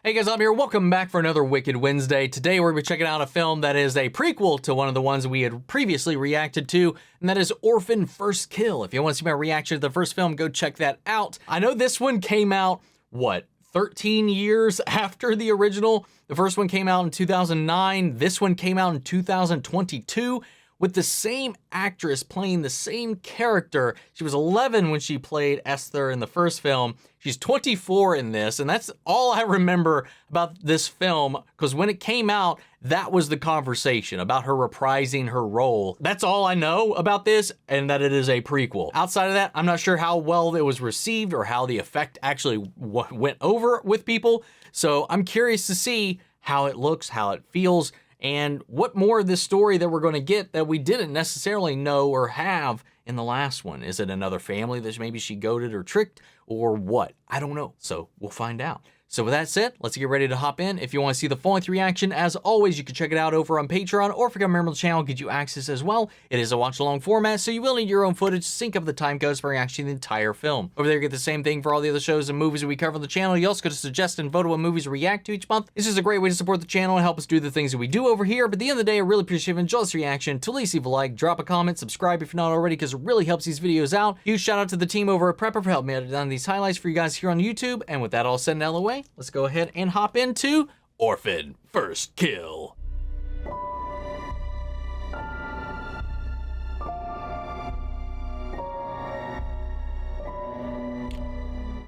Hey guys, I'm here. Welcome back for another Wicked Wednesday. Today we're going to be checking out a film that is a prequel to one of the ones we had previously reacted to, and that is Orphan First Kill. If you want to see my reaction to the first film, go check that out. I know this one came out, 13 years after the original? The first one came out in 2009. This one came out in 2022. With the same actress playing the same character. She was 11 when she played Esther in the first film. She's 24 in this, and that's all I remember about this film, because when it came out, that was the conversation about her reprising her role. That's all I know about this, and that it is a prequel. Outside of that, I'm not sure how well it was received or how the effect actually went over with people, so I'm curious to see how it looks, how it feels, and what more of this story that we're going to get that we didn't necessarily know or have in the last one. Is it another family that maybe she goaded or tricked, or what? I don't know, so we'll find out. So with that said, let's get ready to hop in. If you want to see the full-length reaction, as always, you can check it out over on Patreon, or if you become a member of the channel, get you access as well. It is a watch-along format, so you will need your own footage to sync up the time codes for reacting to the entire film. Over there, you get the same thing for all the other shows and movies that we cover on the channel. You also get to suggest and vote on what movies we react to each month. This is a great way to support the channel and help us do the things that we do over here. But at the end of the day, I really appreciate if you enjoy this reaction. To leave a like, drop a comment, subscribe if you're not already, because it really helps these videos out. Huge shout out to the team over at Prepper for helping me edit down these highlights for you guys here on YouTube. And with that all said and out of the way, let's go ahead and hop into Orphan First Kill.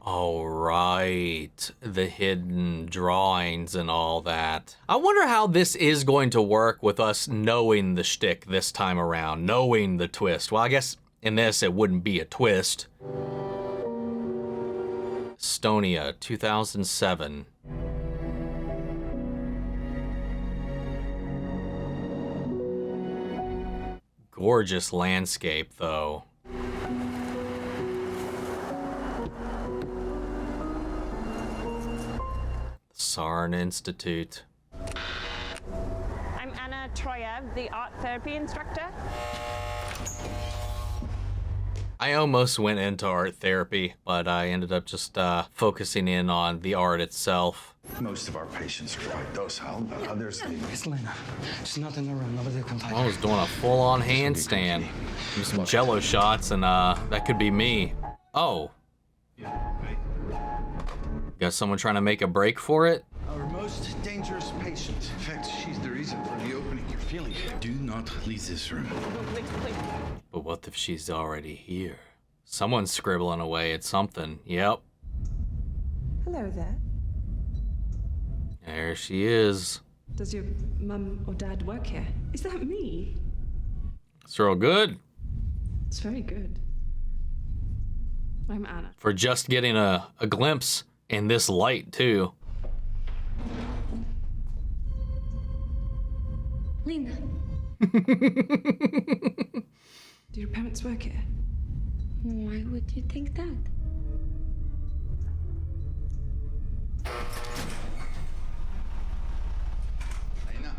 All right, the hidden drawings and all that. I wonder how this is going to work with us knowing the shtick this time around, knowing the twist. Well, I guess in this it wouldn't be a twist. Estonia, 2007. Gorgeous landscape, though. Sarn Institute. I'm Anna Troyev, the art therapy instructor. I almost went into art therapy, but I ended up just focusing in on the art itself. Most of our patients are quite docile, but others need... It's Lena. She's not in the room. Nobody can find her. I was doing a full-on handstand. Do some jello shots, and that could be me. Oh. Got someone trying to make a break for it? Our most dangerous patient. In fact, she's the reason for the opening you're feeling. Do not leave this room. But what if she's already here? Someone's scribbling away at something. Yep. Hello there. There she is. Does your mum or dad work here? Is that me? It's real good. It's very good. I'm Anna. For just getting a glimpse in this light, too. Lena. Do your parents work here? Why would you think that? Lena.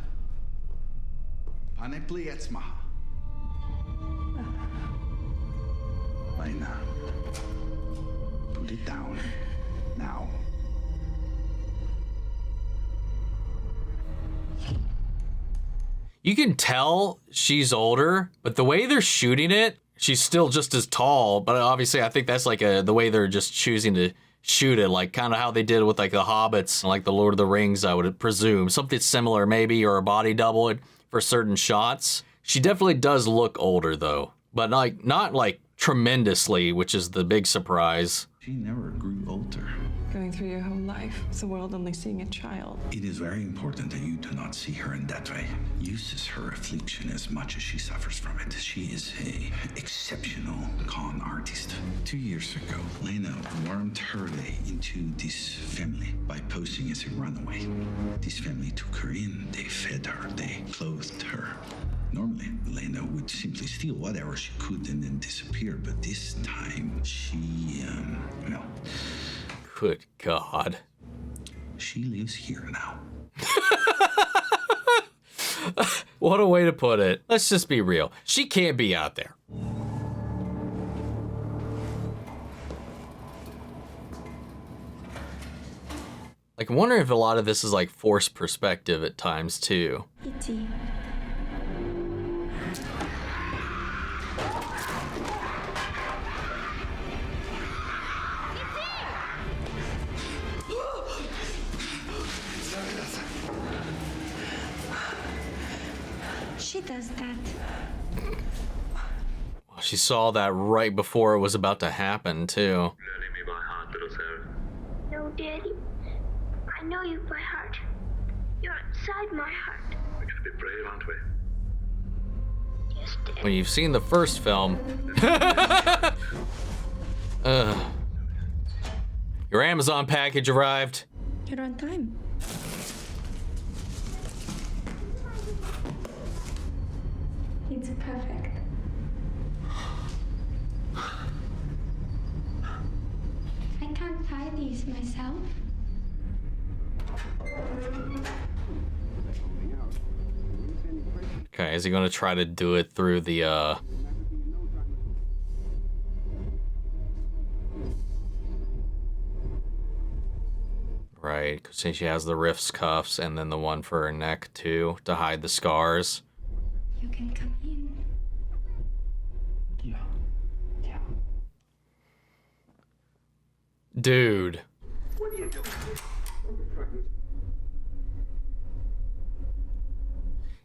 Pane pliecmaha. Lena. Put it down. Now. You can tell she's older, but the way they're shooting it, she's still just as tall. But obviously, I think that's like the way they're just choosing to shoot it, like kind of how they did with like the Hobbits, like the Lord of the Rings, I would presume. Something similar maybe, or a body double for certain shots. She definitely does look older though, but like not like tremendously, which is the big surprise. She never grew older. Going through your whole life, it's the world only seeing a child. It is very important that you do not see her in that way. Uses her affliction as much as she suffers from it. She is a exceptional con artist. 2 years ago, Lena wormed her way into this family by posing as a runaway. This family took her in, they fed her, they clothed her. Normally, Lena would simply steal whatever she could and then disappear, but this time she, well... Good God. She lives here now. What a way to put it. Let's just be real. She can't be out there. Like, I wonder if a lot of this is like forced perspective at times too. Itty. She does that. She saw that right before it was about to happen too. Learning me by heart, little Sarah. No, Daddy. I know you by heart. You're inside my heart. We're gonna be brave, aren't we? Yes, Daddy. When you've seen the first film. Your Amazon package arrived. You're on time. It's perfect. I can't tie these myself. Okay, is he gonna try to do it through the Right, since she has the Rift's cuffs and then the one for her neck too, to hide the scars. You can come in. Yeah. Yeah. Dude. What are you doing?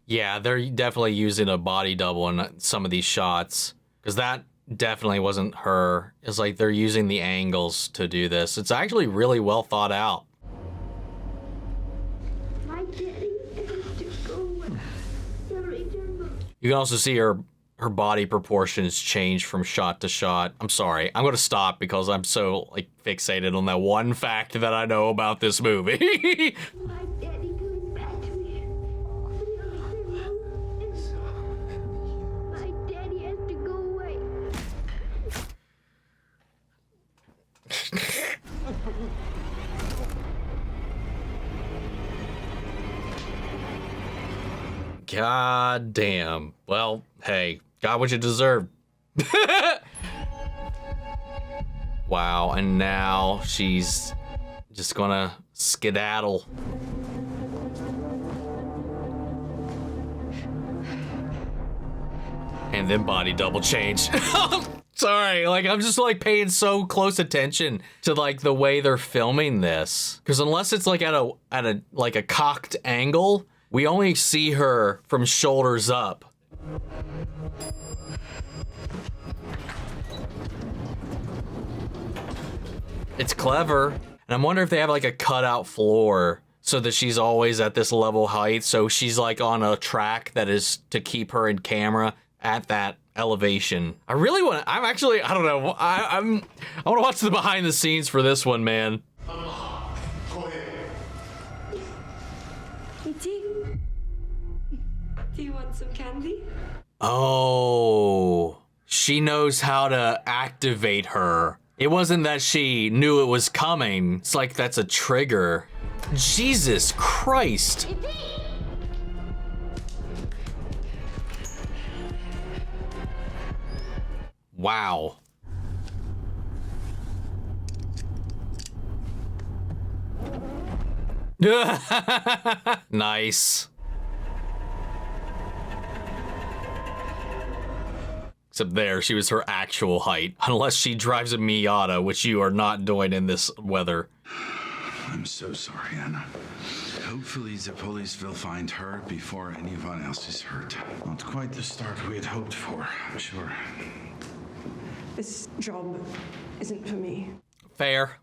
Yeah, they're definitely using a body double in some of these shots. Because that definitely wasn't her. It's like they're using the angles to do this. It's actually really well thought out. My daddy has to go away. Remember. You can also see her body proportions change from shot to shot. I'm sorry. I'm going to stop because I'm so like fixated on that one fact that I know about this movie. My daddy coming back to me. My daddy has to go away. God damn. Well, hey, got what you deserved. Wow, and now she's just gonna skedaddle. And then body double change. Sorry, like I'm just like paying so close attention to like the way they're filming this. Because unless it's like at a like a cocked angle, we only see her from shoulders up. It's clever. And I'm wondering if they have like a cutout floor so that she's always at this level height. So she's like on a track that is to keep her in camera at that elevation. I really want to, I don't know. I want to watch the behind the scenes for this one, man. Itty, do you want some candy? Oh, she knows how to activate her. It wasn't that she knew it was coming. It's like that's a trigger. Jesus Christ. Wow. Nice. Except there, she was her actual height. Unless she drives a Miata, which you are not doing in this weather. I'm so sorry, Anna. Hopefully the police will find her before anyone else is hurt. Not quite the start we had hoped for, I'm sure. This job isn't for me. Fair.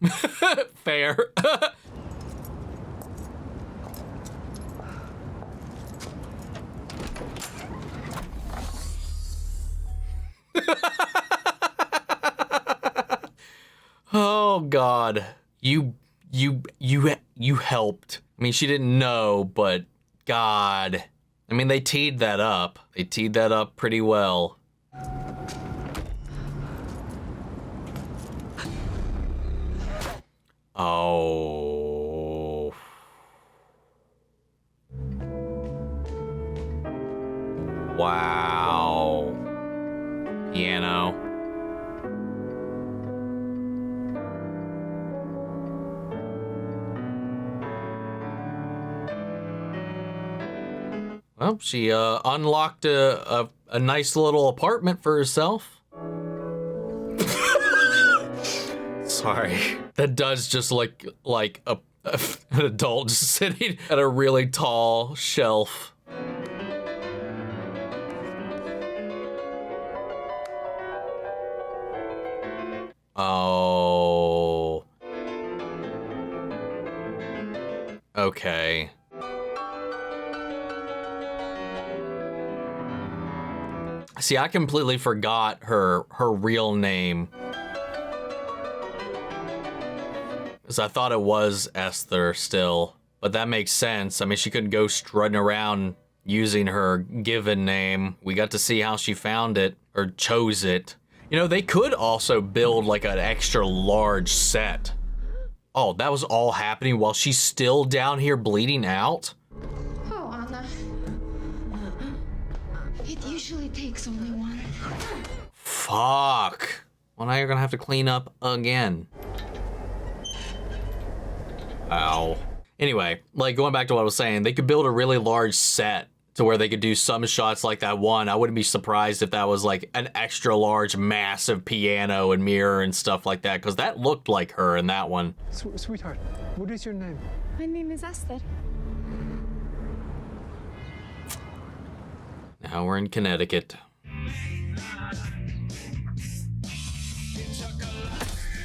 Fair. Oh God, you helped. I mean, she didn't know, but God, I mean, they teed that up. They teed that up pretty well. Oh. Wow. Piano. Well, she unlocked a nice little apartment for herself. Sorry. That does just look like an adult just sitting at a really tall shelf. Oh. Okay. See, I completely forgot her real name. Because I thought it was Esther still. But that makes sense. I mean, she couldn't go strutting around using her given name. We got to see how she found it, or chose it. You know, they could also build like an extra large set. Oh, that was all happening while she's still down here bleeding out? Oh, Anna. It usually takes only one. Fuck. Well, now you're gonna have to clean up again. Ow. Anyway, like going back to what I was saying, they could build a really large set to where they could do some shots like that one. I wouldn't be surprised if that was like an extra large, massive piano and mirror and stuff like that, because that looked like her in that one. Sweetheart, what is your name? My name is Esther. Now we're in Connecticut.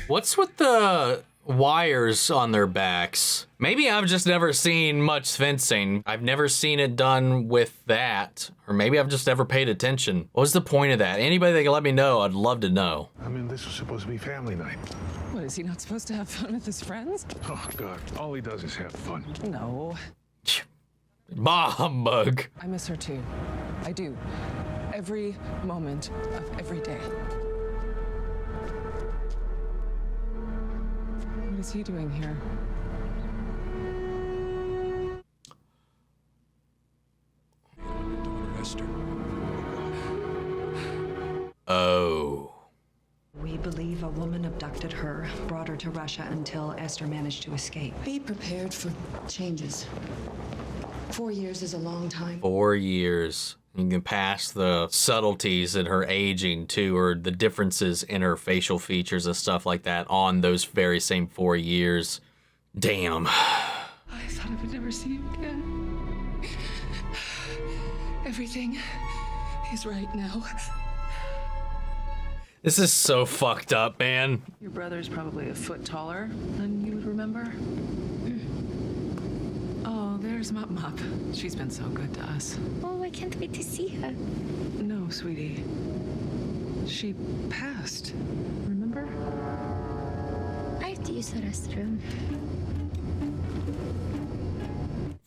What's with the wires on their backs? Maybe I've just never seen much fencing. I've never seen it done with that. Or maybe I've just never paid attention. What was the point of that? Anybody that can let me know, I'd love to know. I mean, this was supposed to be family night. What, is he not supposed to have fun with his friends? Oh, God. All he does is have fun. No. Bah humbug. I miss her too. I do. Every moment of every day. What is he doing here? Esther. Oh. We believe a woman abducted her, brought her to Russia until Esther managed to escape. Be prepared for changes. 4 years is a long time. 4 years. You can pass the subtleties in her aging too, or the differences in her facial features and stuff like that on those very same 4 years. Damn. I thought I would never see you again. Everything is right now. This is so fucked up, man. Your brother's probably a foot taller than you would remember. Oh, there's Mop Mop. She's been so good to us. Oh, I can't wait to see her. No, sweetie. She passed. Remember? I have to use the restroom.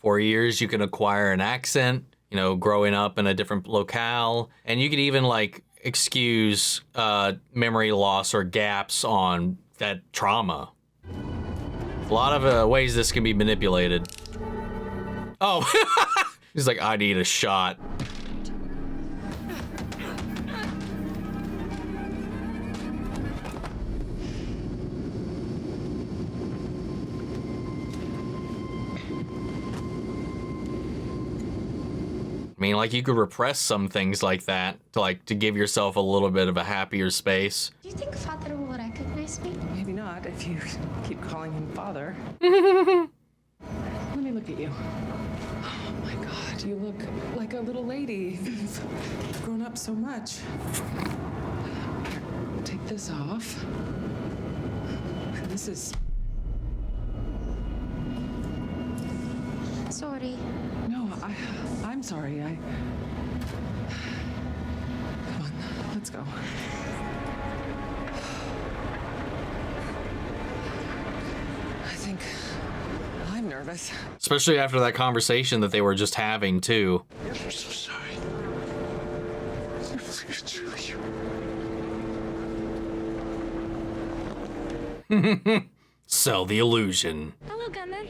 4 years, you can acquire an accent, you know, growing up in a different locale. And you could even, like, excuse memory loss or gaps on that trauma. A lot of ways this can be manipulated. Oh, he's like, I need a shot. I mean, like, you could repress some things like that to give yourself a little bit of a happier space. Do you think Father will recognize me? Maybe not if you keep calling him father. Let me look at you. Oh my God, you look like a little lady. You've grown up so much. Take this off. This is... Sorry. No, I'm sorry. Come on, let's go. I think I'm nervous. Especially after that conversation that they were just having, too. I'm so sorry. It's really you. Sell the illusion. Hello, Gunner.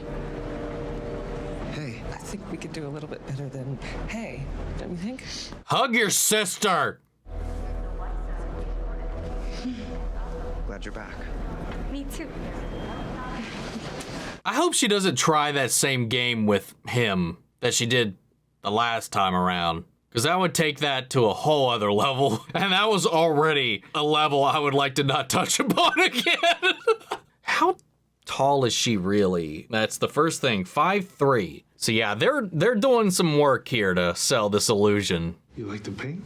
Hey, I think we could do a little bit better than hey, don't you think? Hug your sister! Glad you're back. Me too. I hope she doesn't try that same game with him that she did the last time around. Because that would take that to a whole other level. And that was already a level I would like to not touch upon again. How tall is she really? That's the first thing, 5'3". So yeah, they're doing some work here to sell this illusion. You like to paint?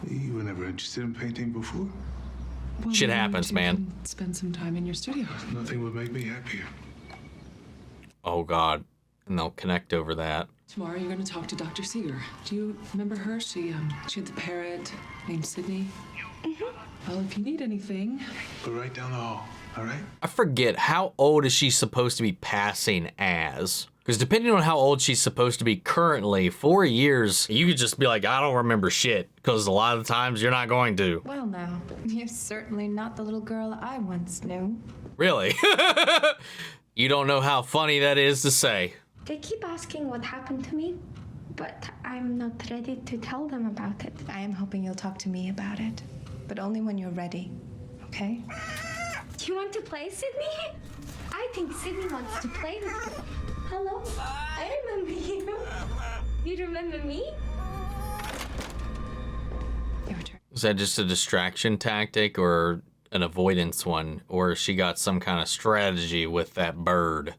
You were never interested in painting before? Well, Shit maybe happens, you man. can spend some time in your studio. Nothing would make me happier. Oh God, and they'll connect over that. Tomorrow you're going to talk to Dr. Seeger. Do you remember her? She had the parrot named Sydney. Well, if you need anything. But right down the hall, all right? I forget, how old is she supposed to be passing as? Because depending on how old she's supposed to be currently, 4 years, you could just be like, I don't remember shit. Because a lot of the times you're not going to. Well, now, you're certainly not the little girl I once knew. Really? You don't know how funny that is to say. They keep asking what happened to me, but I'm not ready to tell them about it. I am hoping you'll talk to me about it, but only when you're ready, okay? Do you want to play, Sydney? I think Sydney wants to play with you. Hello? I remember you. You remember me? Your turn. Is that just a distraction tactic or an avoidance one? Or she got some kind of strategy with that bird?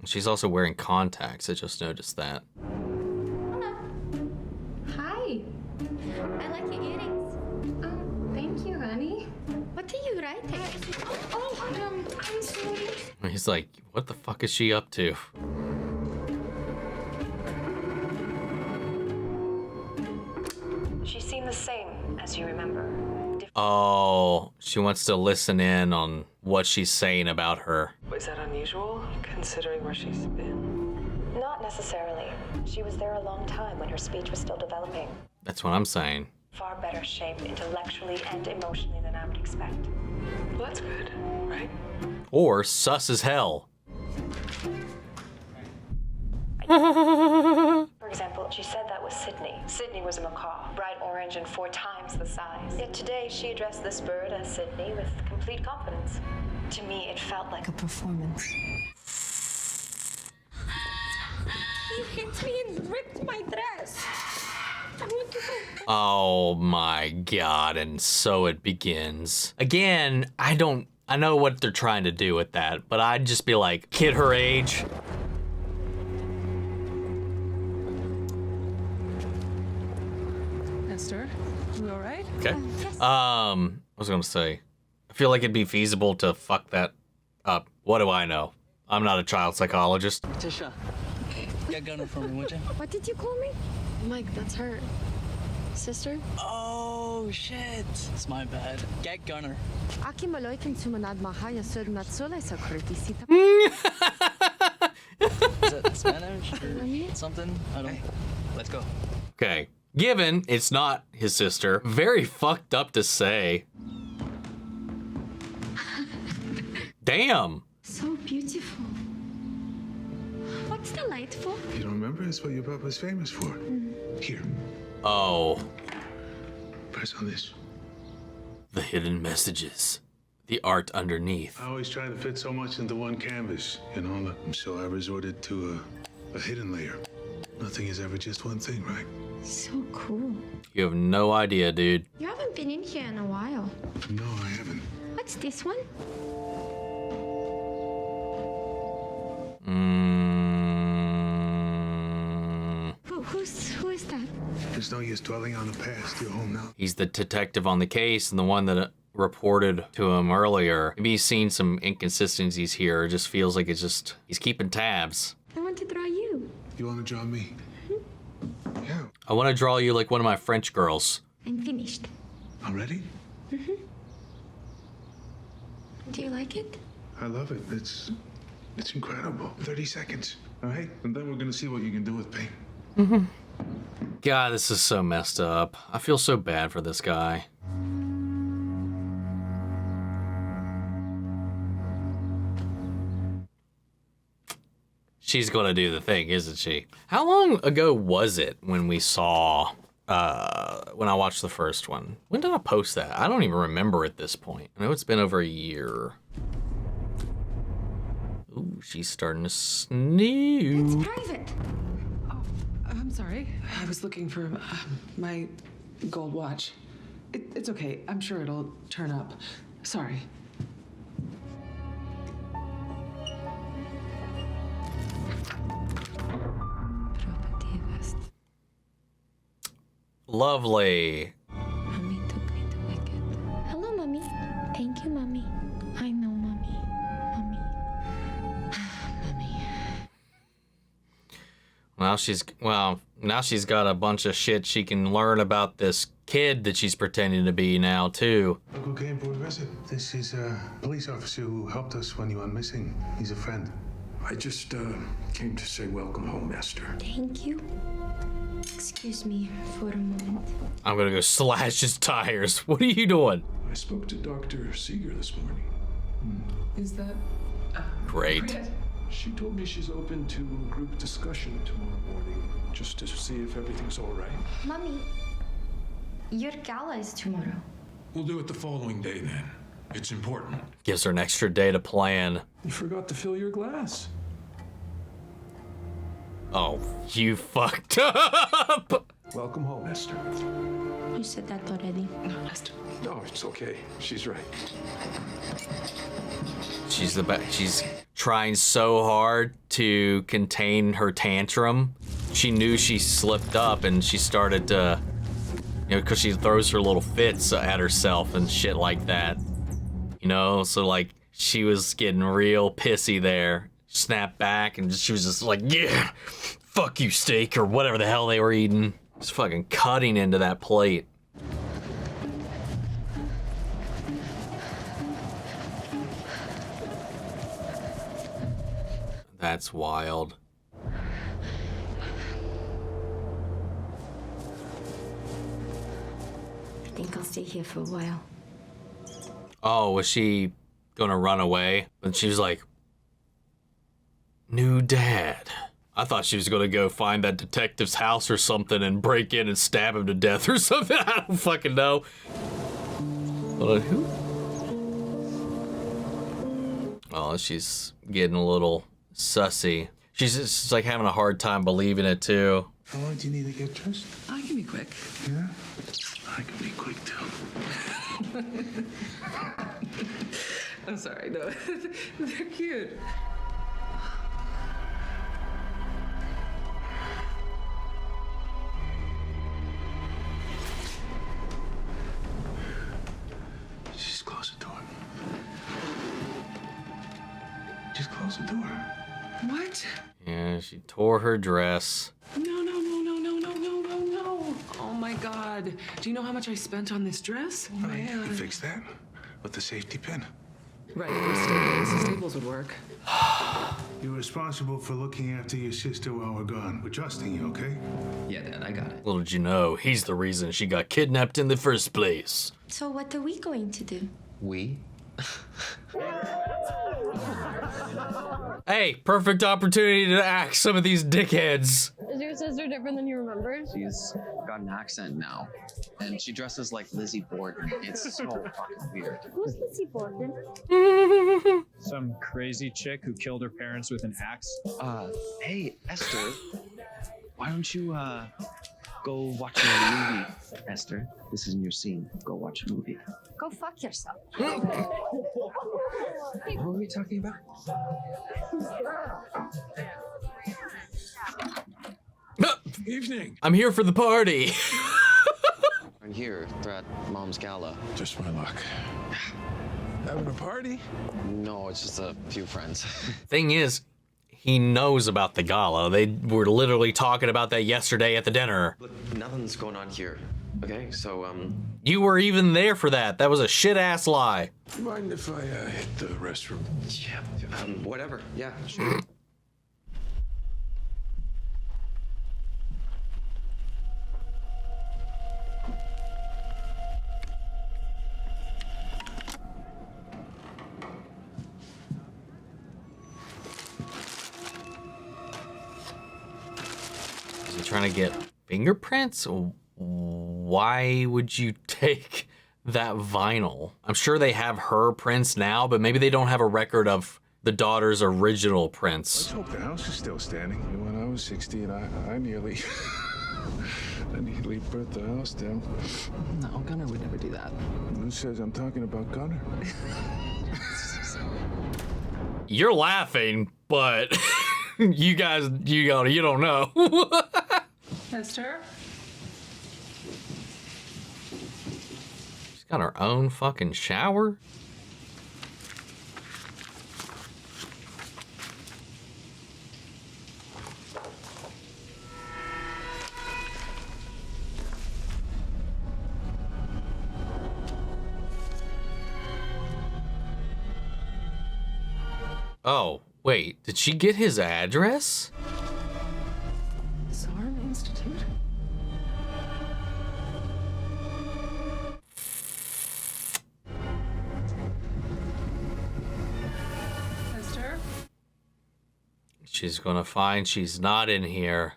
She's also wearing contacts. I just noticed that. Hello. Hi. I like your earrings. Oh, thank you, honey. What are you writing? I'm sorry. He's like, what the fuck is she up to? She seemed the same as you remember. Oh, she wants to listen in on what she's saying about her. Is that unusual, considering where she's been? Not necessarily. She was there a long time when her speech was still developing. That's what I'm saying. Far better shape intellectually and emotionally than I would expect. Well, that's good, right? Or sus as hell. For example, she said that was Sydney. Sydney was a macaw, bright orange and 4 times the size. Yet today she addressed this bird as Sydney with complete confidence. To me, it felt like a performance. He hit me and ripped my dress. Oh my God, and so it begins. Again, I know what they're trying to do with that, but I'd just be like, kid her age. Esther, you all right? Okay. Yes. I was gonna say, I feel like it'd be feasible to fuck that up. What do I know? I'm not a child psychologist. Tisha, get Gunner for me, would you? What did you call me? Mike, that's her sister. Oh shit, it's my bad. Get Gunner. Aki maloikin sumanad mahaya sud natsola sakritisita. Is it Spanish or something? I don't. Let's go. Okay. Given it's not his sister, very fucked up to say. Damn. So beautiful. What's delightful? You don't remember? It's what your papa's famous for. Here. Oh. Press on this. The hidden messages. The art underneath. I always try to fit so much into one canvas, you know, so I resorted to a hidden layer. Nothing is ever just one thing, right? So cool. You have no idea, dude. You haven't been in here in a while. No, I haven't. What's this one? Who is that? There's no use dwelling on the past. You're home now. He's the detective on the case and the one that reported to him earlier. Maybe he's seen some inconsistencies here. It just feels like it's just, he's keeping tabs. I want to draw you. You want to draw me? Yeah. I want to draw you like one of my French girls. I'm finished. Already? Do you like it? I love it. It's incredible. 30 seconds, all right? And then we're gonna see what you can do with paint. God, this is so messed up. I feel so bad for this guy. She's gonna do the thing, isn't she? How long ago was it when we saw, when I watched the first one? When did I post that? I don't even remember at this point. I know it's been over a year. Ooh. she's starting to snooze. It's private. Oh, I'm sorry. I was looking for my gold watch. It's okay. I'm sure it'll turn up. Sorry. Lovely. Mommy took me to Wicked. Hello, Mommy. Thank you, Mommy. I know, Mommy. Mommy. Mommy. Now she's got a bunch of shit she can learn about this kid that she's pretending to be now too. Uncle came for a visit. This is a police officer who helped us when you went missing. He's a friend. I just came to say welcome home, Esther. Thank you. Excuse me for a moment. I'm gonna go slash his tires. What are you doing? I spoke to Dr. Seeger this morning. Is that great? She told me she's open to group discussion tomorrow morning, just to see if everything's all right. Mommy, your gala is tomorrow. We'll do it the following day then. It's important. Gives her an extra day to plan. You forgot to fill your glass. Oh, you fucked up. Welcome home, Esther. You said that already. No, Esther. No, it's okay. She's right. She's the best. She's trying so hard to contain her tantrum. She knew she slipped up and she started to, you know, because she throws her little fits at herself and shit like that. You know, so like she was getting real pissy there. Snapped back and she was just like, yeah, fuck you, steak, or whatever the hell they were eating. Just fucking cutting into that plate. That's wild. I think I'll stay here for a while. Oh, was she gonna run away? And she was like, new dad. I thought she was gonna go find that detective's house or something and break in and stab him to death or something. I don't fucking know. But who? Oh, she's getting a little sussy. She's just like having a hard time believing it too. How long do you need to get dressed? I can be quick. Yeah? I can be quick too. I'm sorry, no. They're cute. Just close the door. Just close the door. What? Yeah, she tore her dress. No. Oh my God. Do you know how much I spent on this dress? Oh, You can fix that with the safety pin. Right, with staples would work. You're responsible for looking after your sister while we're gone. We're trusting you, okay? Yeah, Dad, I got it. Little did you know, he's the reason she got kidnapped in the first place. So what are we going to do? We? Hey, perfect opportunity to axe some of these dickheads. Is your sister different than you remember? She's got an accent now. And she dresses like Lizzie Borden. It's so fucking weird. Who's Lizzie Borden? Some crazy chick who killed her parents with an axe. Hey, Esther. Why don't you, go watch a movie? Esther, this isn't your scene. Go watch a movie. Go fuck yourself. What were we talking about? Evening. I'm here for the party. I'm here. They're at Mom's gala. Just my luck. Having a party? No, it's just a few friends. Thing is, he knows about the gala. They were literally talking about that yesterday at the dinner. Look, nothing's going on here. Okay, so, You were even there for that. That was a shit-ass lie. Mind if I hit the restroom? Yeah, whatever. Yeah, sure. Is he trying to get fingerprints? Why would you take that vinyl? I'm sure they have her prints now, but maybe they don't have a record of the daughter's original Let's prince. hope the house is still standing. When I was 16, I nearly... I nearly burnt the house down. No, Gunnar would never do that. Who says I'm talking about Gunnar? You're laughing, but you guys, you don't know. Esther? She's got her own fucking shower. Oh, wait, did she get his address? Soren Institute? Esther? She's gonna find she's not in here.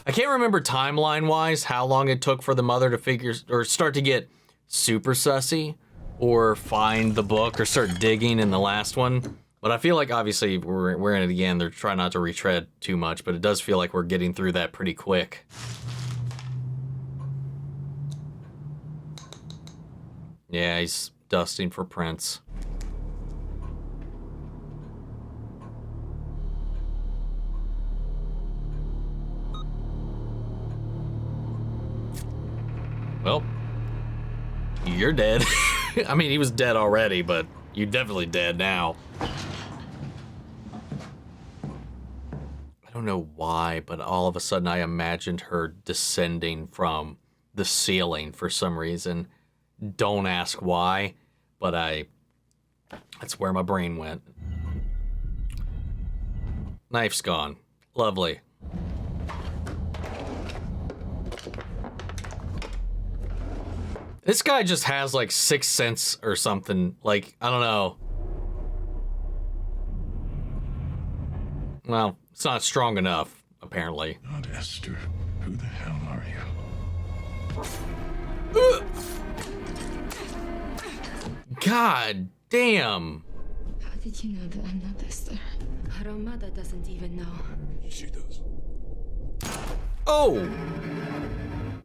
I can't remember timeline-wise how long it took for the mother to figure or start to get super sussy or find the book or start digging in the last one. But I feel like obviously we're in it again. They're trying not to retread too much, but it does feel like we're getting through that pretty quick. Yeah, he's dusting for prints. Well, you're dead. I mean, he was dead already, but you're definitely dead now. I don't know why, but all of a sudden I imagined her descending from the ceiling for some reason. Don't ask why, but that's where my brain went. Knife's gone. Lovely. This guy just has like 6th sense or something. Like, I don't know. Well, it's not strong enough, apparently. Not Esther. Who the hell are you? God damn. How did you know that I'm not Esther? Her own mother doesn't even know. She does. Oh!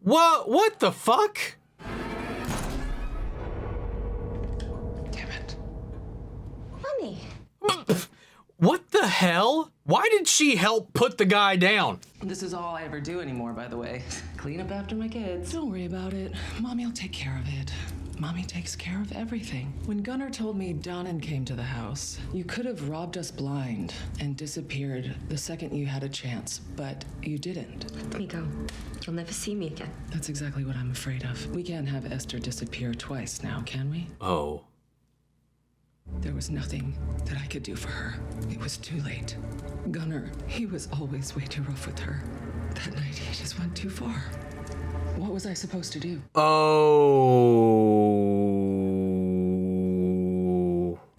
What the fuck? Mommy! What the hell? Why did she help put the guy down? This is all I ever do anymore, by the way. Clean up after my kids. Don't worry about it. Mommy will take care of it. Mommy takes care of everything. When Gunnar told me Donnan came to the house, you could have robbed us blind and disappeared the second you had a chance, but you didn't. Let me go. You'll never see me again. That's exactly what I'm afraid of. We can't have Esther disappear twice now, can we? Oh. There was nothing that I could do for her. It was too late. Gunnar, he was always way too rough with her. That night, he just went too far. What was I supposed to do? Oh.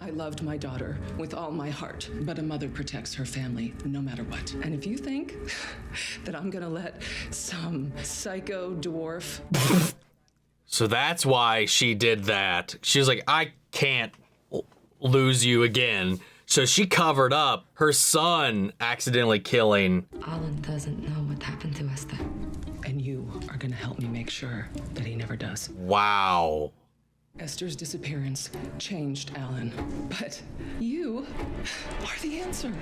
I loved my daughter with all my heart, but a mother protects her family no matter what. And if you think that I'm gonna let some psycho dwarf... So that's why she did that. She was like, I can't lose you again. So she covered up her son accidentally killing. Alan doesn't know what happened to Esther. And you are gonna help me make sure that he never does. Wow. Esther's disappearance changed Alan, but you are the answer.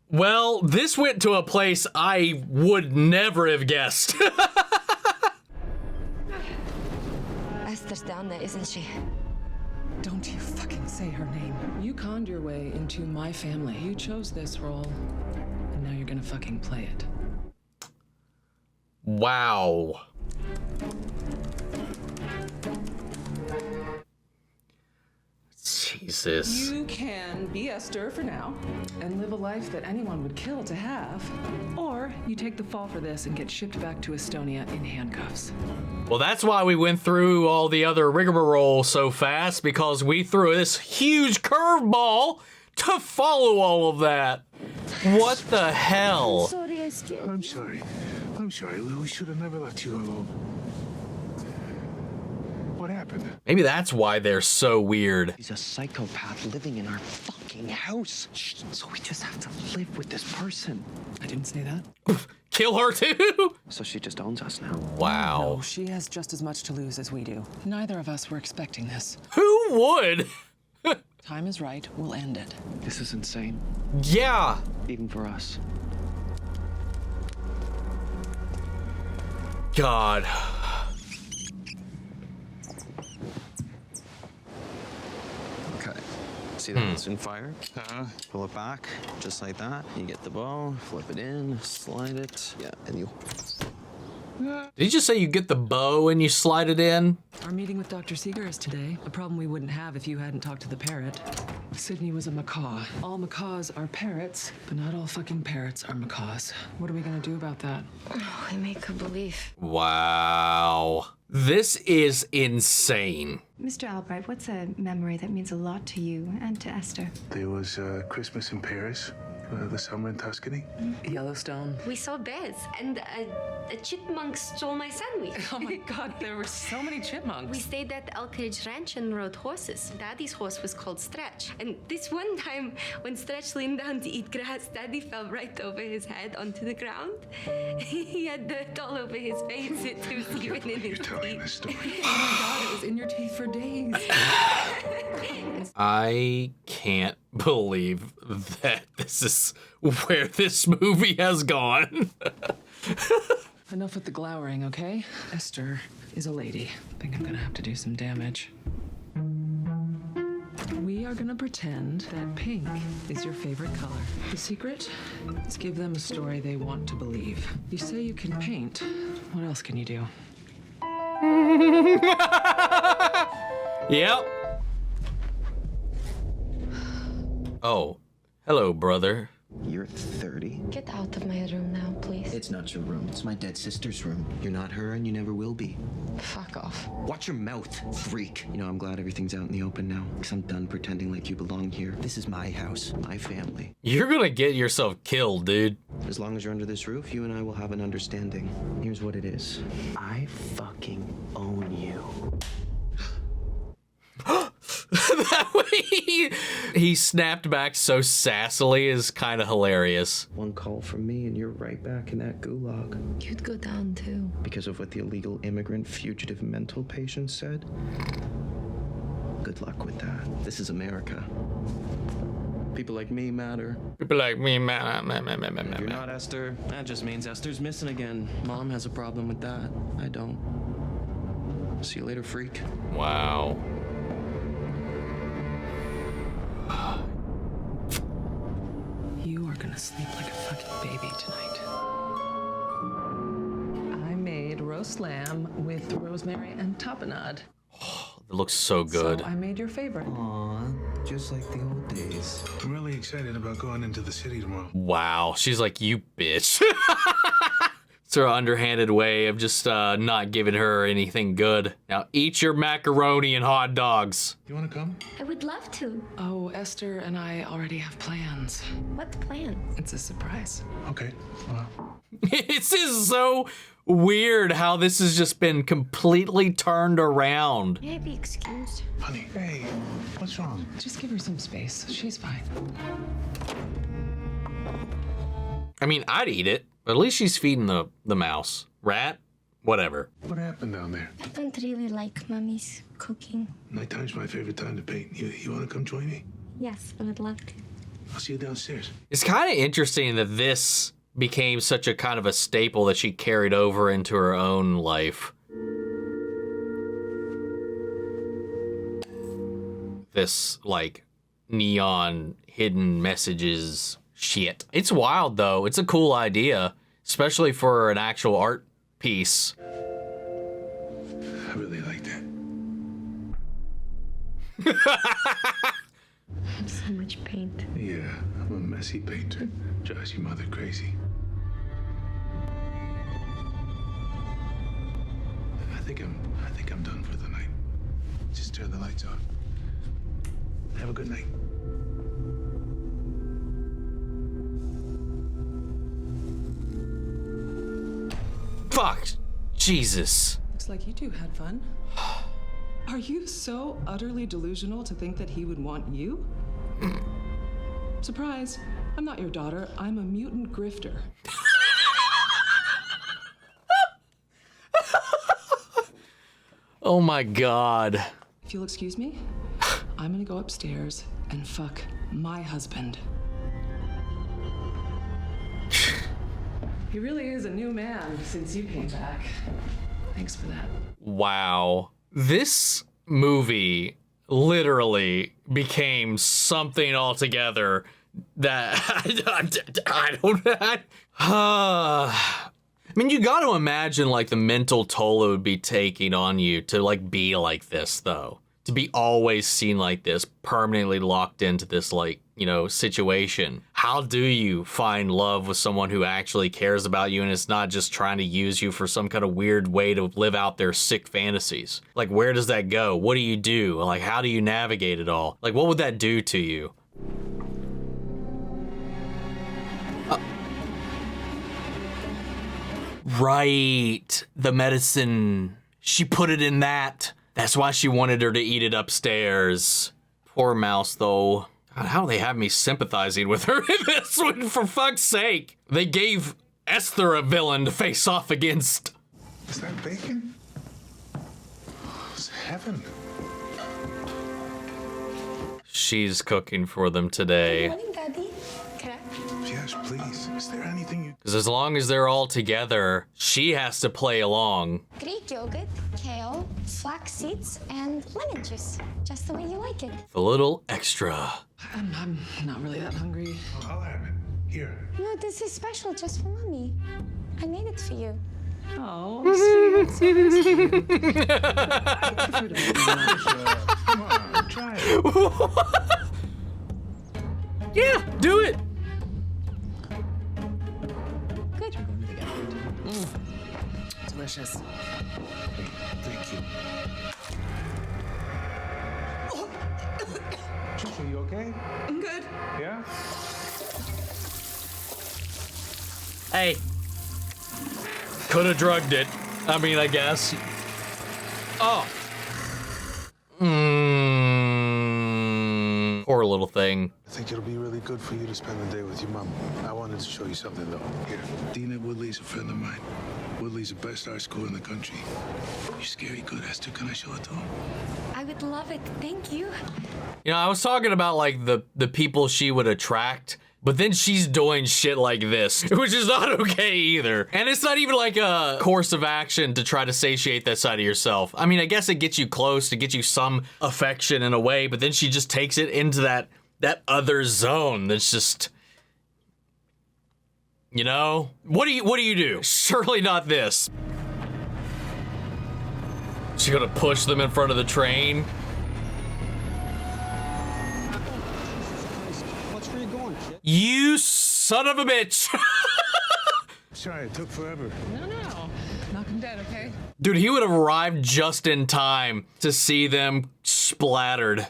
Well, this went to a place I would never have guessed. Esther's down there, isn't she? Don't you fucking say her name. You conned your way into my family. You chose this role, and now you're gonna fucking play it. Wow. Jesus. You can be Esther for now and live a life that anyone would kill to have. Or you take the fall for this and get shipped back to Estonia in handcuffs. Well, that's why we went through all the other rigmarole so fast, because we threw this huge curveball to follow all of that. What the hell? I'm sorry, Esther. I'm sorry. We should have never let you alone. What What happened? Maybe that's why they're so weird. He's a psychopath living in our fucking house. So we just have to live with this person. I didn't say that. Kill her too? So she just owns us now. Wow. No, she has just as much to lose as we do. Neither of us were expecting this. Who would? Time is right. We'll end it. This is insane. Yeah. Even for us. God. Okay. See that it's in fire? Pull it back, just like that. You get the bow, flip it in, slide it. Yeah, and you... Did you just say you get the bow and you slide it in? Our meeting with Dr. Seeger is today. A problem we wouldn't have if you hadn't talked to the parrot. Sydney was a macaw. All macaws are parrots, but not all fucking parrots are macaws. What are we gonna do about that? Oh, I make a believe. Wow. This is insane. Mr. Albright, what's a memory that means a lot to you and to Esther? There was Christmas in Paris, the summer in Tuscany. Yellowstone. We saw bears, and a chipmunk stole my sandwich. Oh my God, there were so many chipmunks. We stayed at Elkridge Ranch and rode horses. Daddy's horse was called Stretch. And this one time, when Stretch leaned down to eat grass, Daddy fell right over his head onto the ground. He had dirt all over his face. It was even in his teeth. Oh my God, it was in your teeth for days. I can't believe that this is where this movie has gone. Enough with the glowering, okay? Esther is a lady. I think I'm gonna have to do some damage. We are gonna pretend that pink is your favorite color. The secret is give them a story they want to believe. You say you can paint. What else can you do? Yep. Oh, hello, brother. You're 30. Get out of my room now, please. It's not your room. It's my dead sister's room. You're not her and you never will be. Fuck off. Watch your mouth, freak. You know, I'm glad everything's out in the open now, because I'm done pretending like you belong here. This is my house, my family. You're gonna get yourself killed, dude. As long as you're under this roof, you and I will have an understanding. Here's what it is. I fucking own you. That way he snapped back so sassily is kind of hilarious. One call from me and you're right back in that gulag. You'd go down too. Because of what the illegal immigrant fugitive mental patient said? Good luck with that. This is America. People like me matter. People like me matter. If you're not Esther, that just means Esther's missing again. Mom has a problem with that. I don't. See you later, freak. Wow. You are gonna sleep like a fucking baby tonight. I made roast lamb with rosemary and tapenade. It looks so good. So I made your favorite. Aw, just like the old days. I'm really excited about going into the city tomorrow. Wow. She's like, you bitch. It's her underhanded way of just not giving her anything good. Now eat your macaroni and hot dogs. You want to come? I would love to. Oh, Esther and I already have plans. What plan? It's a surprise. Okay. This is so weird how this has just been completely turned around. May I be excused? Honey, hey, what's wrong? Just give her some space. She's fine. I mean, I'd eat it, but at least she's feeding the mouse. Rat? Whatever. What happened down there? I don't really like Mommy's cooking. Nighttime's my favorite time to paint. You want to come join me? Yes, I would love to. I'll see you downstairs. It's kind of interesting that this became such a kind of a staple that she carried over into her own life. This, like, neon hidden messages shit. It's wild, though. It's a cool idea, especially for an actual art piece. I really like that. So much paint. Yeah, I'm a messy painter. Drives your mother crazy. I think I'm done for the night. Just turn the lights off. Have a good night. Fuck! Jesus. Looks like you two had fun. Are you so utterly delusional to think that he would want you? Surprise, I'm not your daughter. I'm a mutant grifter. Oh my God. If you'll excuse me, I'm gonna go upstairs and fuck my husband. He really is a new man since you came back. Thanks for that. Wow. This movie literally became something altogether that I don't. I mean, you got to imagine like the mental toll it would be taking on you to like be like this, though. To be always seen like this, permanently locked into this, like, you know, situation. How do you find love with someone who actually cares about you and is not just trying to use you for some kind of weird way to live out their sick fantasies? Like, where does that go? What do you do? Like, how do you navigate it all? Like, what would that do to you? Right. The medicine. She put it in that. That's why she wanted her to eat it upstairs. Poor mouse, though. God, how do they have me sympathizing with her in this one, for fuck's sake? They gave Esther a villain to face off against. Is that bacon? It's heaven. She's cooking for them today. Morning, Daddy. Can I? Yes, please. Is there anything you... Because as long as they're all together, she has to play along. Greek yogurt, kale, flax seeds, and lemon juice. Just the way you like it. A little extra. I'm not really that hungry. I'll have it. Here. No, this is special just for Mommy. I made it for you. Oh, sweet. Come on, try it. Yeah, do it. Good. Delicious. Thank you. Chuchu, you okay? I'm good. Yeah? Hey. Could have drugged it. I mean, I guess. Oh. Poor little thing. I think it'll be really good for you to spend the day with your mom. I wanted to show you something, though. Here, Dina Woodley's a friend of mine. Woodley's the best art school in the country. You're scary good, Esther. Can I show it to him? I would love it. Thank you. You know, I was talking about like the people she would attract, but then she's doing shit like this, which is not okay either. And it's not even like a course of action to try to satiate that side of yourself. I mean, I guess it gets you close, to get you some affection in a way, but then she just takes it into that other zone that's just, you know? What do you do? Surely not this. She's gonna push them in front of the train. You son of a bitch. Sorry, it took forever. No. Knock him dead, okay? Dude, he would have arrived just in time to see them splattered.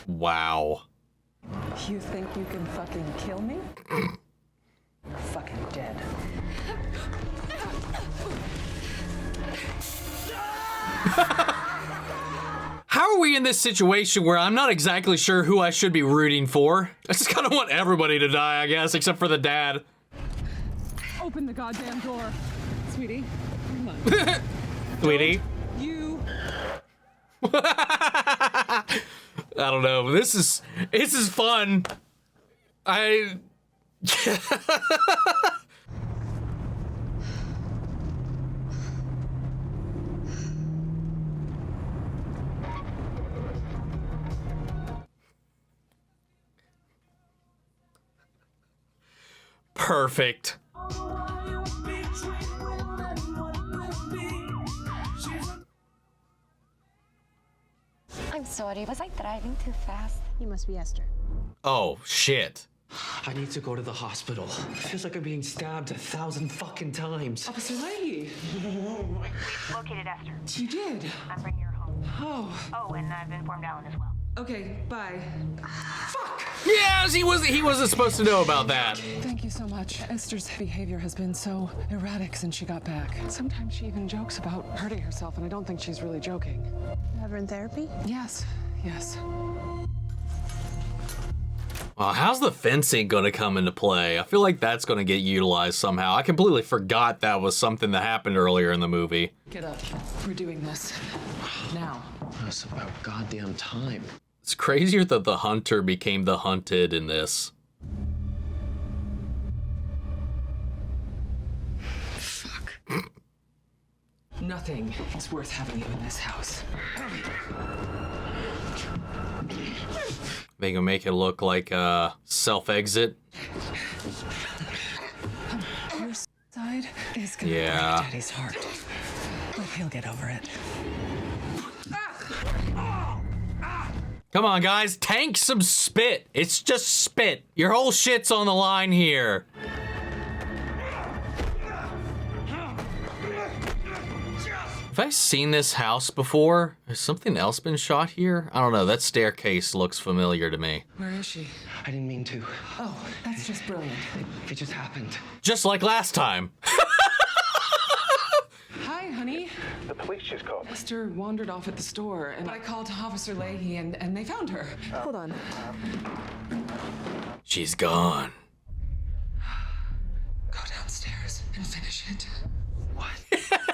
Wow. You think you can fucking kill me? You're fucking dead. How are we in this situation where I'm not exactly sure who I should be rooting for? I just kind of want everybody to die, I guess, except for the dad. Open the goddamn door. Sweetie, come on. Sweetie. You. I don't know. This is fun. Perfect. I'm sorry, was I driving too fast? You must be Esther. Oh, shit. I need to go to the hospital. It feels like I'm being stabbed 1,000 fucking times. Officer Leahy. Located Esther. You did? I'm bringing her home. Oh. Oh, and I've informed Alan as well. Okay, bye. Fuck! Yes, he wasn't supposed to know about that. Thank you so much. Esther's behavior has been so erratic since she got back. Sometimes she even jokes about hurting herself, and I don't think she's really joking. Have her in therapy? Yes, yes. How's the fencing gonna come into play? I feel like that's gonna get utilized somehow. I completely forgot that was something that happened earlier in the movie. Get up. We're doing this. Now. It's about goddamn time. It's crazier that the hunter became the hunted in this. Fuck. Nothing is worth having you in this house. They can make it look like a self-exit. Your side is gonna break Daddy's heart, but he'll get over it. Come on, guys, tank some spit. It's just spit. Your whole shit's on the line here. Have I seen this house before? Has something else been shot here? I don't know, that staircase looks familiar to me. Where is she? I didn't mean to. Oh, that's just brilliant. It just happened. Just like last time. Hi, honey. The police just called. Esther wandered off at the store, and I called Officer Leahy, and they found her. Hold on. She's gone. Go downstairs and finish it.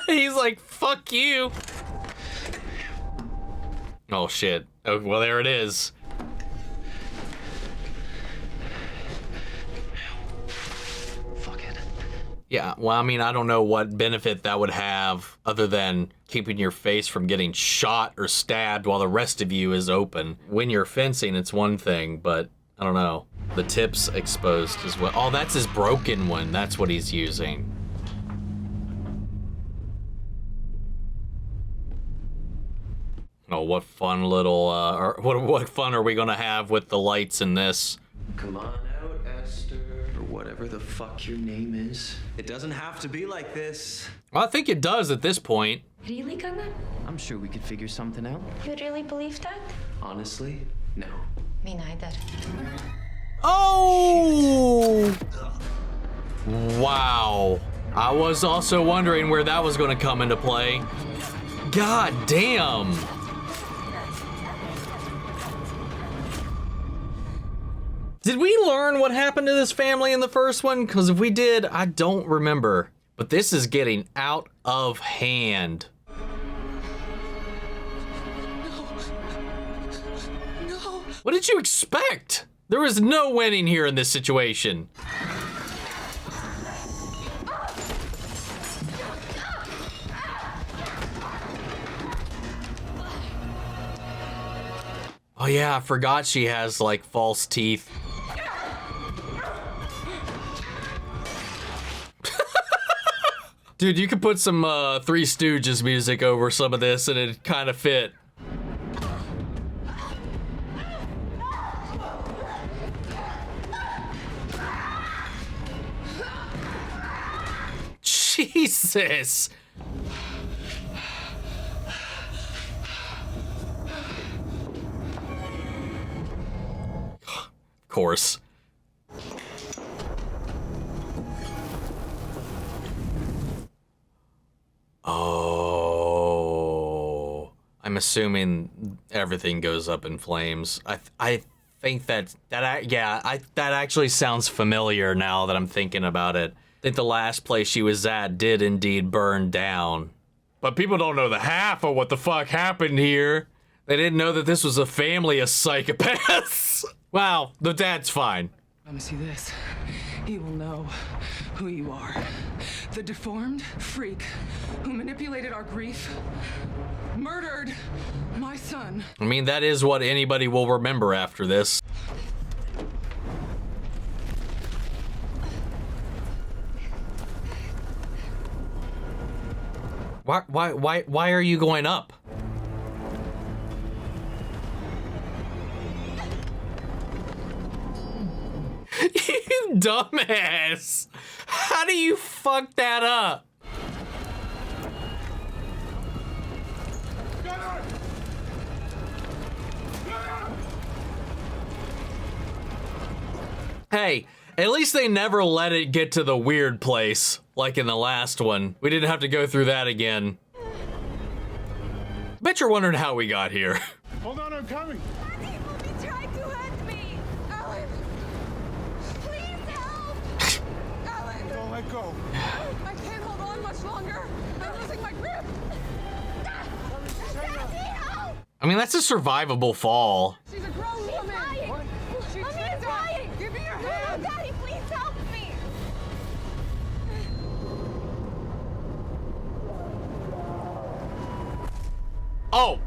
He's like, fuck you. Oh, shit. Oh, well, there it is. Fuck it. Yeah, well, I mean, I don't know what benefit that would have other than keeping your face from getting shot or stabbed while the rest of you is open. When you're fencing, it's one thing, but I don't know. The tip's exposed as well. Oh, that's his broken one. That's what he's using. Oh, what fun little, what fun are we gonna have with the lights in this? Come on out, Esther, or whatever the fuck your name is. It doesn't have to be like this. Well, I think it does at this point. Really, Gunnar? I'm sure we could figure something out. You really believe that? Honestly, no. Me neither. Oh! Wow. I was also wondering where that was gonna come into play. God damn. Did we learn what happened to this family in the first one? Because if we did, I don't remember. But this is getting out of hand. No. What did you expect? There was no winning here in this situation. Oh yeah, I forgot she has like false teeth. Dude, you could put some Three Stooges music over some of this and it'd kind of fit. Jesus. Of course. Oh, I'm assuming everything goes up in flames. I think that actually sounds familiar now that I'm thinking about it. I think the last place she was at did indeed burn down. But people don't know the half of what the fuck happened here. They didn't know that this was a family of psychopaths. Wow, the dad's fine. Let me see this. He will know who you are. The deformed freak who manipulated our grief, murdered my son. I mean, that is what anybody will remember after this. Why are you going up? You dumbass! How do you fuck that up? Hey, at least they never let it get to the weird place, like in the last one. We didn't have to go through that again. Bet you're wondering how we got here. Hold on, I'm coming. Daddy will be trying to hurt me. Alan, please help. Alan. Don't let go. I can't hold on much longer. I'm losing my grip. Daddy, help. I mean, that's a survivable fall. She's a grown woman. What? She's dying. Give me your hand. Daddy, please help me. Oh,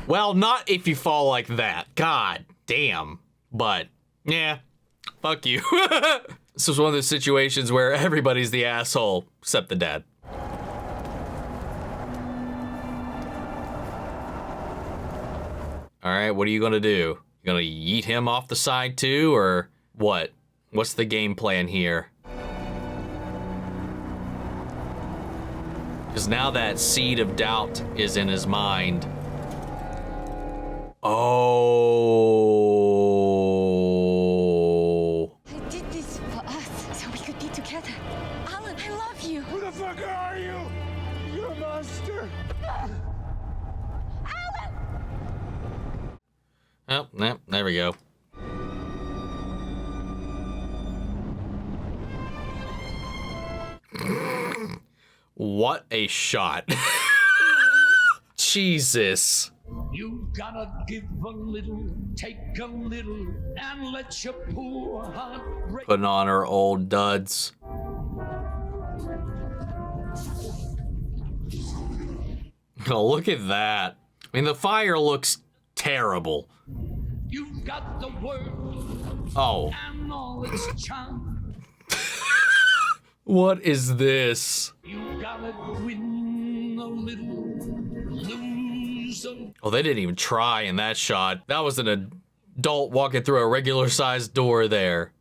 Well, not if you fall like that. God damn. But, yeah, fuck you. This was one of those situations where everybody's the asshole, except the dad. All right, what are you gonna do? You gonna yeet him off the side too, or what? What's the game plan here? Because now that seed of doubt is in his mind. Oh. I did this for us, so we could be together. Alan, I love you. Who the fuck are you? You're a monster. Oh, no, there we go. What a shot. Jesus. You gotta give a little, take a little, and let your poor heart break. Putting on her old duds. Oh, look at that. I mean, the fire looks terrible. You've got the world. Oh. And all its charm. What is this? You gotta win a little, lose a... Oh, they didn't even try in that shot. That was an adult walking through a regular-sized door there.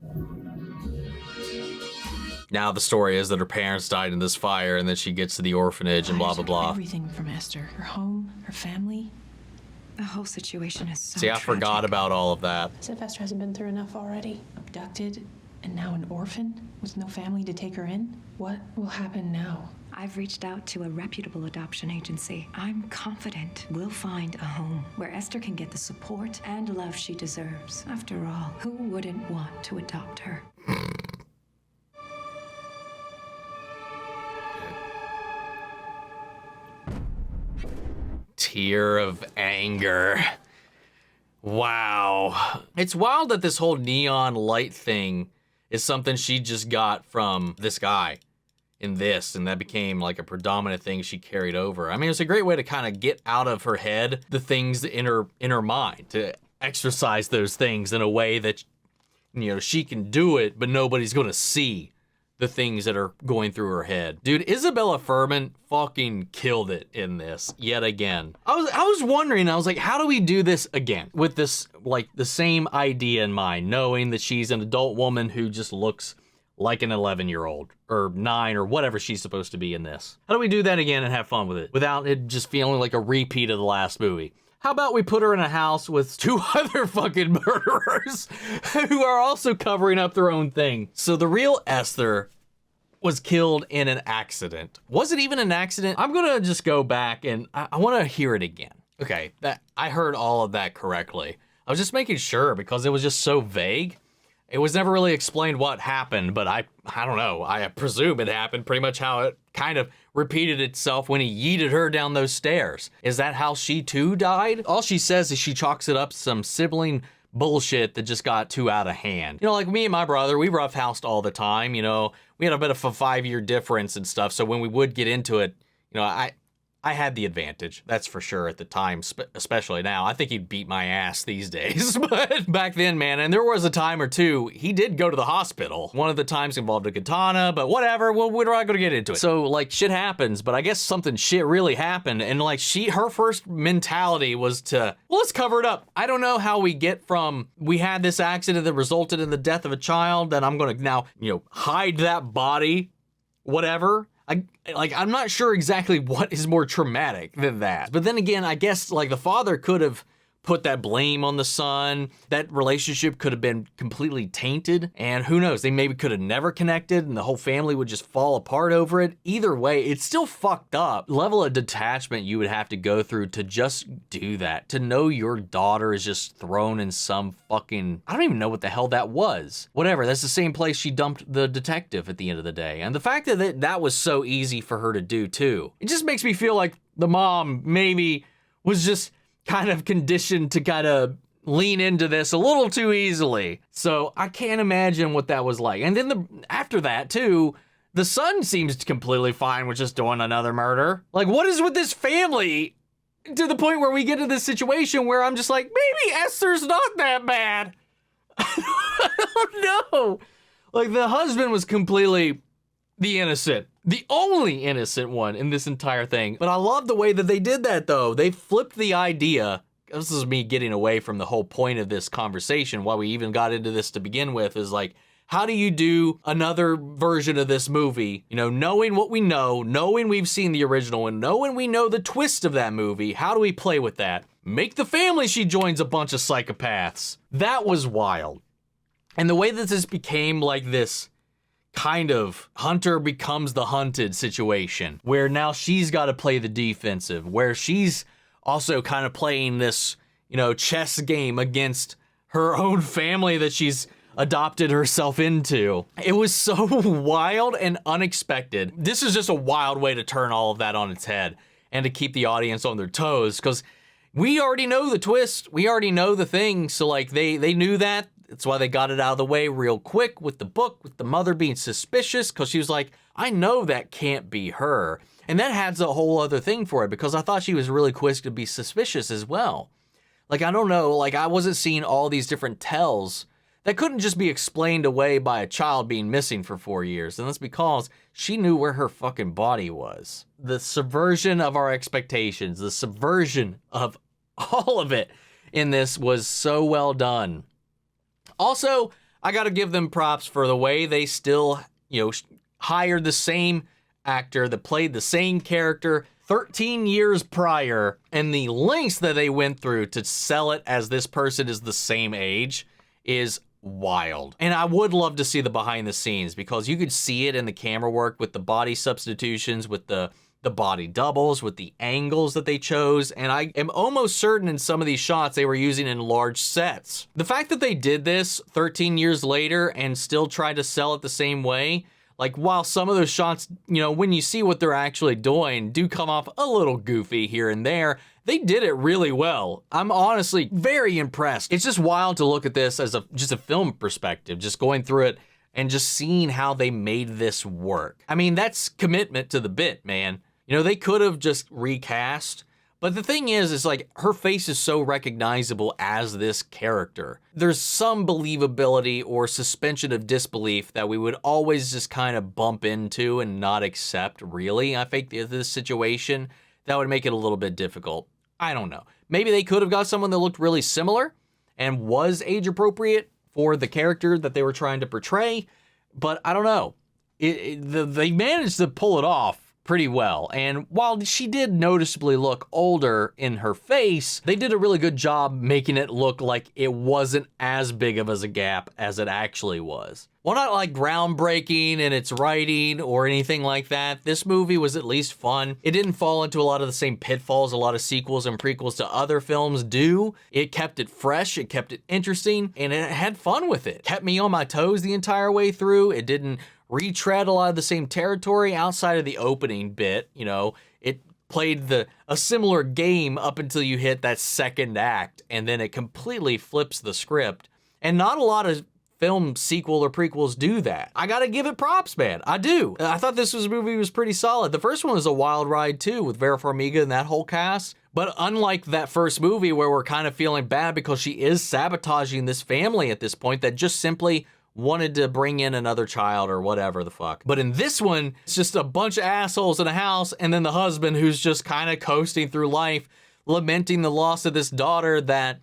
Now the story is that her parents died in this fire, and then she gets to the orphanage and blah, blah, blah. Everything from Esther. Her home, her family. The whole situation is so See, I forgot about all of that. Sylvester hasn't been through enough already. Abducted, and now an orphan with no family to take her in? What will happen now? I've reached out to a reputable adoption agency. I'm confident we'll find a home where Esther can get the support and love she deserves. After all, who wouldn't want to adopt her? Tear of anger. Wow. It's wild that this whole neon light thing is something she just got from this guy in this, and that became like a predominant thing she carried over. I mean, it's a great way to kind of get out of her head the things in her mind, to exercise those things in a way that, you know, she can do it, but nobody's gonna see the things that are going through her head. Dude, Isabelle Fuhrman fucking killed it in this yet again. I was wondering, I was like, how do we do this again? With this, like, the same idea in mind, knowing that she's an adult woman who just looks like an 11-year-old or 9 or whatever she's supposed to be in this. How do we do that again and have fun with it without it just feeling like a repeat of the last movie? How about we put her in a house with 2 other fucking murderers who are also covering up their own thing? So the real Esther was killed in an accident. Was it even an accident? I'm gonna just go back and I wanna hear it again. Okay, that I heard all of that correctly. I was just making sure because it was just so vague. It was never really explained what happened, but I don't know. I presume it happened pretty much how it kind of repeated itself when he yeeted her down those stairs. Is that how she too died? All she says is she chalks it up to some sibling bullshit that just got too out of hand. You know, like me and my brother, we roughhoused all the time, you know. We had a bit of a 5-year difference and stuff, so when we would get into it, you know, I had the advantage, that's for sure at the time, especially now. I think he'd beat my ass these days, but back then, man, and there was a time or two, he did go to the hospital. One of the times involved a katana, but whatever, we're not gonna get into it. So, like, shit happens, but I guess something shit really happened, and like, her first mentality was to, well, let's cover it up. I don't know how we get from, we had this accident that resulted in the death of a child, that I'm gonna now, you know, hide that body, whatever. I'm not sure exactly what is more traumatic than that. But then again, I guess, like, the father could have put that blame on the son. That relationship could have been completely tainted, and who knows, they maybe could have never connected and the whole family would just fall apart over it. Either way, it's still fucked up. Level of detachment you would have to go through to just do that, to know your daughter is just thrown in some fucking, I don't even know what the hell that was. Whatever, that's the same place she dumped the detective at the end of the day. And the fact that that was so easy for her to do too, it just makes me feel like the mom maybe was just kind of conditioned to kind of lean into this a little too easily. So I can't imagine what that was like. And then after that too, the son seems completely fine with just doing another murder. Like, what is with this family to the point where we get to this situation where I'm just like, maybe Esther's not that bad. I don't know. Like, the husband was completely the innocent, the only innocent one in this entire thing. But I love the way that they did that, though. They flipped the idea. This is me getting away from the whole point of this conversation, why we even got into this to begin with, is like, how do you do another version of this movie? You know, knowing what we know, knowing we've seen the original one, knowing we know the twist of that movie, how do we play with that? Make the family she joins a bunch of psychopaths. That was wild. And the way that this became like this kind of hunter becomes the hunted situation, where now she's got to play the defensive, where she's also kind of playing this, you know, chess game against her own family that she's adopted herself into. It was so wild and unexpected. This is just a wild way to turn all of that on its head and to keep the audience on their toes, because we already know the twist. We already know the thing. So like they knew that. That's why they got it out of the way real quick with the book, with the mother being suspicious, because she was like, I know that can't be her. And that adds a whole other thing for it, because I thought she was really quick to be suspicious as well. Like, I don't know, like I wasn't seeing all these different tells that couldn't just be explained away by a child being missing for 4 years. And that's because she knew where her fucking body was. The subversion of our expectations, the subversion of all of it in this was so well done. Also, I gotta give them props for the way they still, you know, hired the same actor that played the same character 13 years prior, and the lengths that they went through to sell it as this person is the same age is wild. And I would love to see the behind the scenes, because you could see it in the camera work with the body substitutions, with the body doubles, with the angles that they chose. And I am almost certain in some of these shots they were using in large sets. The fact that they did this 13 years later and still tried to sell it the same way, like while some of those shots, you know, when you see what they're actually doing, do come off a little goofy here and there, they did it really well. I'm honestly very impressed. It's just wild to look at this as just a film perspective, just going through it and just seeing how they made this work. I mean, that's commitment to the bit, man. You know, they could have just recast, but the thing is like her face is so recognizable as this character. There's some believability or suspension of disbelief that we would always just kind of bump into and not accept, really. I think this situation, that would make it a little bit difficult. I don't know. Maybe they could have got someone that looked really similar and was age appropriate for the character that they were trying to portray, but I don't know. They managed to pull it off pretty well. And while she did noticeably look older in her face, they did a really good job making it look like it wasn't as big of a gap as it actually was. While not like groundbreaking in its writing or anything like that, this movie was at least fun. It didn't fall into a lot of the same pitfalls a lot of sequels and prequels to other films do. It kept it fresh, it kept it interesting, and it had fun with it. Kept me on my toes the entire way through. It didn't retread a lot of the same territory outside of the opening bit. You know, it played a similar game up until you hit that second act, and then it completely flips the script. And not a lot of film sequel or prequels do that. I gotta give it props, man. I do. I thought this movie was pretty solid. The first one was a wild ride too, with Vera Farmiga and that whole cast. But unlike that first movie where we're kind of feeling bad because she is sabotaging this family at this point that just simply wanted to bring in another child or whatever the fuck. But in this one, it's just a bunch of assholes in a house, and then the husband who's just kind of coasting through life, lamenting the loss of this daughter that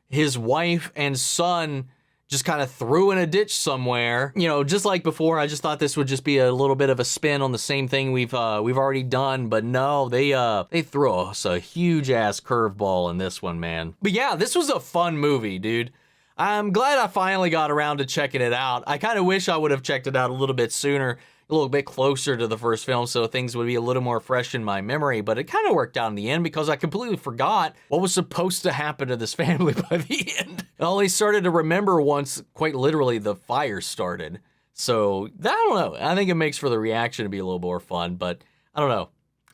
his wife and son just kind of threw in a ditch somewhere. You know, just like before, I just thought this would just be a little bit of a spin on the same thing we've already done, but no, they threw us a huge ass curveball in this one, man. But yeah, this was a fun movie, dude. I'm glad I finally got around to checking it out. I kind of wish I would have checked it out a little bit sooner, a little bit closer to the first film, so things would be a little more fresh in my memory, but it kind of worked out in the end because I completely forgot what was supposed to happen to this family by the end. I only started to remember once, quite literally, the fire started. So, I don't know. I think it makes for the reaction to be a little more fun, but I don't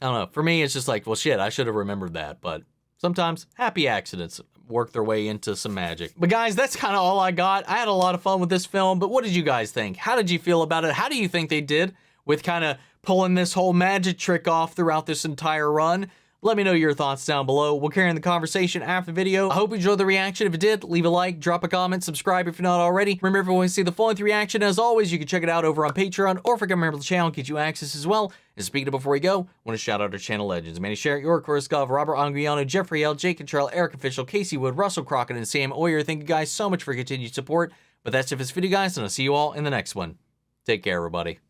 know. For me, it's just like, well, shit, I should have remembered that, but sometimes happy accidents work their way into some magic. But guys, that's kind of all I got. I had a lot of fun with this film, but what did you guys think? How did you feel about it? How do you think they did with kind of pulling this whole magic trick off throughout this entire run? Let me know your thoughts down below. We'll carry on the conversation after the video. I hope you enjoyed the reaction. If you did, leave a like, drop a comment, subscribe if you're not already. Remember, if you want to see the full-length reaction, as always, you can check it out over on Patreon, or if you can remember the channel, get you access as well. And speaking of before we go, I want to shout out our channel legends. Manny Sherritt, York, Korskov, Robert Anguiano, Jeffrey L, Jake Contrell, Eric Official, Casey Wood, Russell Crockett, and Sam Oyer. Thank you guys so much for your continued support. But that's it for this video, guys, and I'll see you all in the next one. Take care, everybody.